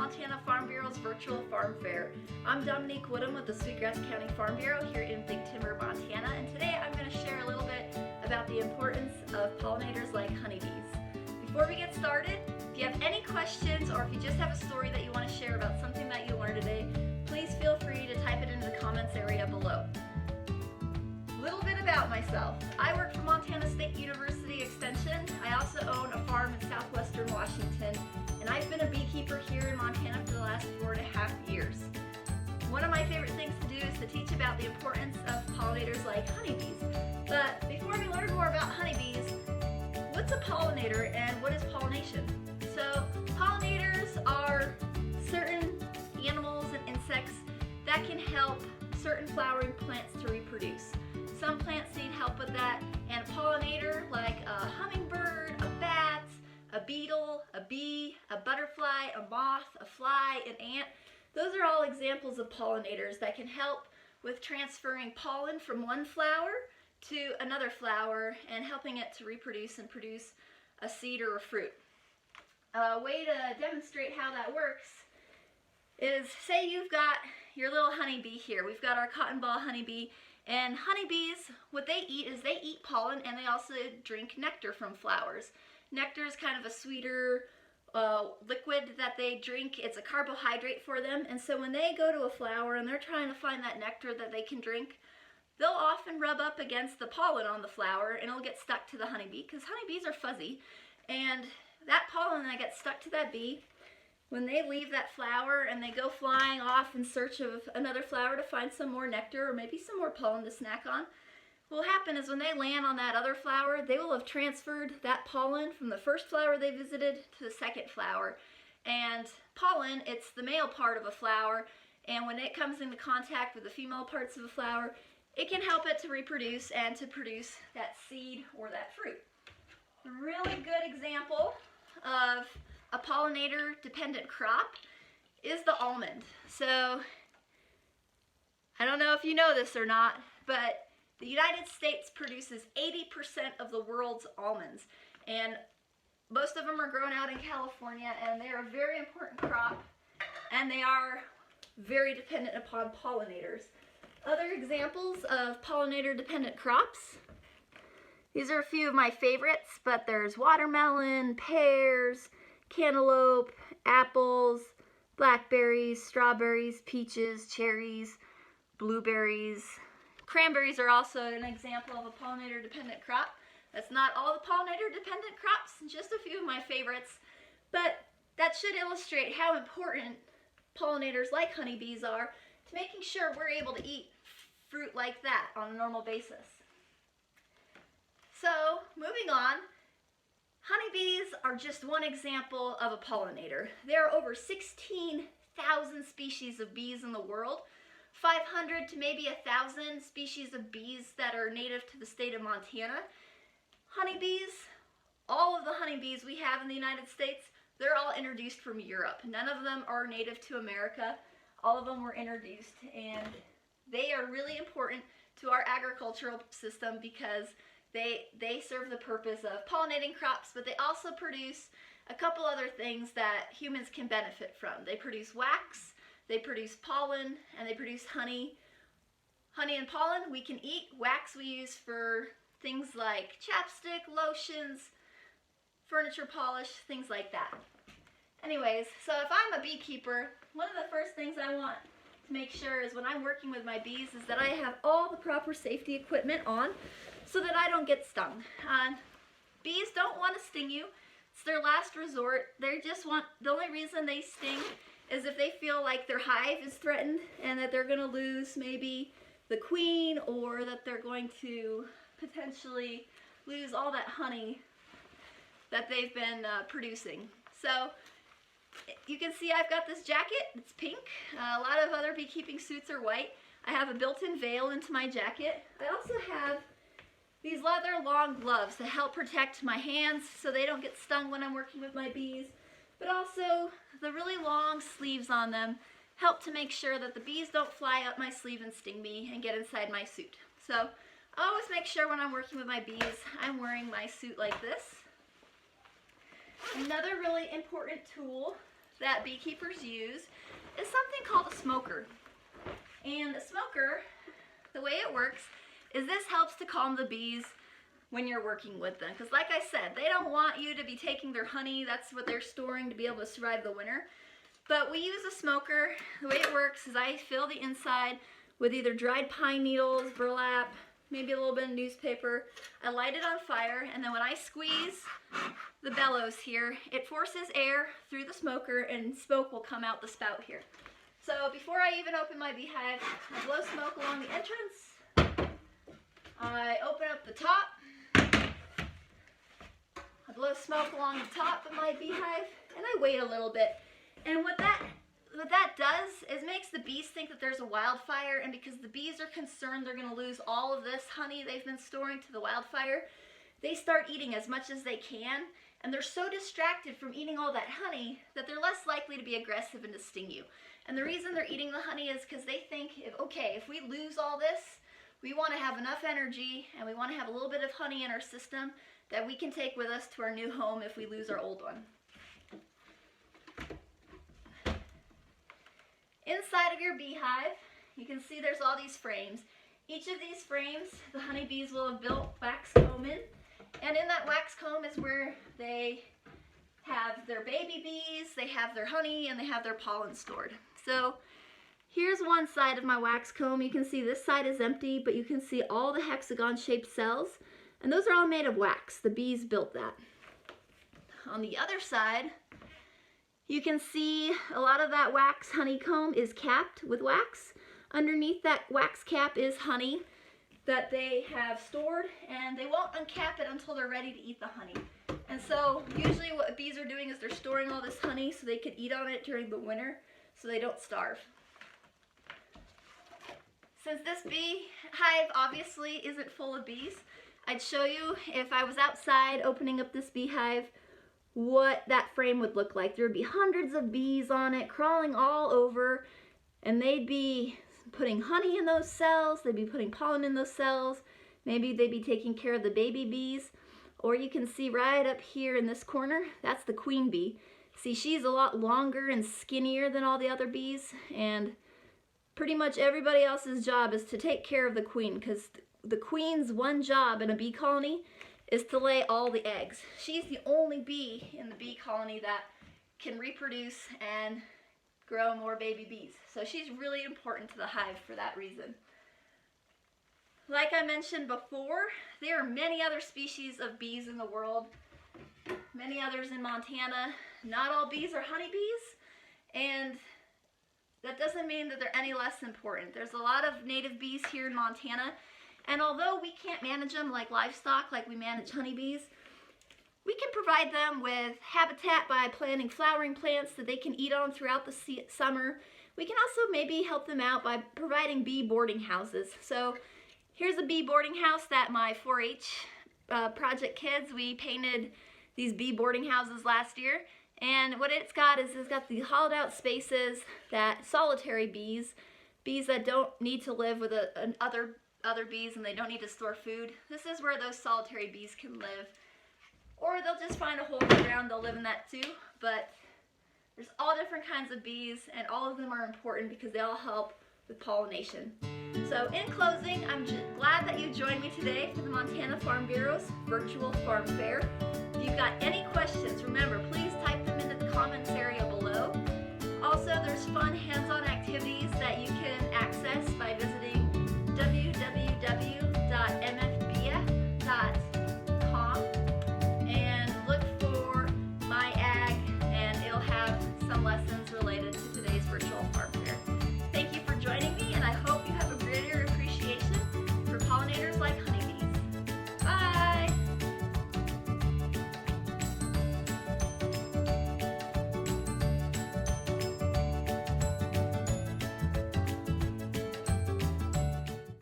Montana Farm Bureau's virtual farm fair. I'm Dominique with the Sweetgrass County Farm Bureau here in Big Timber, Montana, and today I'm going to share a little bit about the importance of pollinators like honeybees. Before we get started, if you have any questions or if you just have a story that you want to share about something that you learned today, please feel free to type it into the comments area below. A little bit about myself. I work for Montana State University Extension. I also own a farm in southwestern Washington, and I've been a beekeeper here in Montana for the last 4.5 years. One of my favorite things to do is to teach about the importance of pollinators like honeybees. But before we learn more about honeybees, what's a pollinator and what is pollination? So pollinators are certain animals and insects that can help certain flowering plants to reproduce. Some plants need help with that, and a pollinator like a hummingbird, a bat, a beetle, a bee, a butterfly, a moth, a fly, an ant, those are all examples of pollinators that can help with transferring pollen from one flower to another flower and helping it to reproduce and produce a seed or a fruit. A way to demonstrate how that works is, say you've got your little honeybee here. We've got our cotton ball honeybee, and honeybees, what they eat is they eat pollen and they also drink nectar from flowers. Nectar is kind of a sweeter liquid that they drink. It's a carbohydrate for them, and so when they go to a flower and they're trying to find that nectar that they can drink, they'll often rub up against the pollen on the flower and it'll get stuck to the honeybee, because honeybees are fuzzy, and that pollen that gets stuck to that bee, when they leave that flower and they go flying off in search of another flower to find some more nectar or maybe some more pollen to snack on, what will happen is when they land on that other flower, they will have transferred that pollen from the first flower they visited to the second flower. And pollen, it's the male part of a flower, and when it comes into contact with the female parts of a flower, it can help it to reproduce and to produce that seed or that fruit. A really good example of a pollinator dependent crop is the almond. So I don't know if you know this or not, but the United States produces 80% of the world's almonds, and most of them are grown out in California, and they are a very important crop, and they are very dependent upon pollinators. Other examples of pollinator dependent crops, these are a few of my favorites, but there's watermelon, pears, cantaloupe, apples, blackberries, strawberries, peaches, cherries, blueberries. Cranberries are also an example of a pollinator dependent crop. That's not all the pollinator dependent crops, just a few of my favorites, but that should illustrate how important pollinators like honeybees are to making sure we're able to eat fruit like that on a normal basis. So moving on, honeybees are just one example of a pollinator. There are over 16,000 species of bees in the world, 500 to maybe 1,000 species of bees that are native to the state of Montana. Honeybees, all of the honeybees we have in the United States, they're all introduced from Europe. None of them are native to America. All of them were introduced, and they are really important to our agricultural system because they serve the purpose of pollinating crops, but they also produce a couple other things that humans can benefit from. They produce wax, they produce pollen, and they produce honey. Honey and pollen we can eat. Wax we use for things like chapstick, lotions, furniture polish, things like that. Anyways, so if I'm a beekeeper, one of the first things I want to make sure is when I'm working with my bees is that I have all the proper safety equipment on so that I don't get stung. Bees don't want to sting you. It's their last resort. They just want, the only reason they sting is if they feel like their hive is threatened and that they're going to lose maybe the queen, or that they're going to potentially lose all that honey that they've been producing. So you can see I've got this jacket. It's pink. A lot of other beekeeping suits are white. I have a built-in veil into my jacket. I also have these leather long gloves to help protect my hands so they don't get stung when I'm working with my bees. But also the really long sleeves on them help to make sure that the bees don't fly up my sleeve and sting me and get inside my suit. So I always make sure when I'm working with my bees, I'm wearing my suit like this. Another really important tool that beekeepers use is something called a smoker. And the smoker, the way it works is this helps to calm the bees when you're working with them. Because like I said, they don't want you to be taking their honey. That's what they're storing to be able to survive the winter. But we use a smoker. The way it works is I fill the inside with either dried pine needles, burlap, maybe a little bit of newspaper. I light it on fire, and then when I squeeze the bellows here, it forces air through the smoker and smoke will come out the spout here. So before I even open my beehive, I blow smoke along the entrance. I open up the top. I blow smoke along the top of my beehive, and I wait a little bit. And what that does is makes the bees think that there's a wildfire, and because the bees are concerned they're going to lose all of this honey they've been storing to the wildfire, they start eating as much as they can, and they're so distracted from eating all that honey that they're less likely to be aggressive and to sting you. And the reason they're eating the honey is because they think, if we lose all this, we want to have enough energy and we want to have a little bit of honey in our system that we can take with us to our new home if we lose our old one. Inside of your beehive, you can see there's all these frames. Each of these frames, the honeybees will have built wax comb in, and in that wax comb is where they have their baby bees, they have their honey, and they have their pollen stored. So here's one side of my wax comb. You can see this side is empty, but you can see all the hexagon-shaped cells, and those are all made of wax. The bees built that. On the other side, you can see a lot of that wax honeycomb is capped with wax. Underneath that wax cap is honey that they have stored, and they won't uncap it until they're ready to eat the honey. And so usually what bees are doing is they're storing all this honey so they could eat on it during the winter so they don't starve. Since this beehive obviously isn't full of bees, I'd show you if I was outside opening up this beehive what that frame would look like. There would be hundreds of bees on it crawling all over, and they'd be putting honey in those cells, they'd be putting pollen in those cells, maybe they'd be taking care of the baby bees. Or you can see right up here in this corner, that's the queen bee. See, she's a lot longer and skinnier than all the other bees, and pretty much everybody else's job is to take care of the queen, because the queen's one job in a bee colony is to lay all the eggs. She's the only bee in the bee colony that can reproduce and grow more baby bees. So she's really important to the hive for that reason. Like I mentioned before, there are many other species of bees in the world, many others in Montana. Not all bees are honeybees, and that doesn't mean that they're any less important. There's a lot of native bees here in Montana, and although we can't manage them like livestock, like we manage honeybees, we can provide them with habitat by planting flowering plants that they can eat on throughout the summer. We can also maybe help them out by providing bee boarding houses. So here's a bee boarding house that my 4-H project kids, we painted these bee boarding houses last year. And what it's got is it's got these hollowed out spaces that solitary bees that don't need to live with other bees and they don't need to store food. This is where those solitary bees can live. Or they'll just find a hole in the ground, they'll live in that too. But there's all different kinds of bees, and all of them are important because they all help with pollination. So in closing, I'm glad that you joined me today for the Montana Farm Bureau's virtual farm fair. If you've got any questions, remember, please type them into the comments area.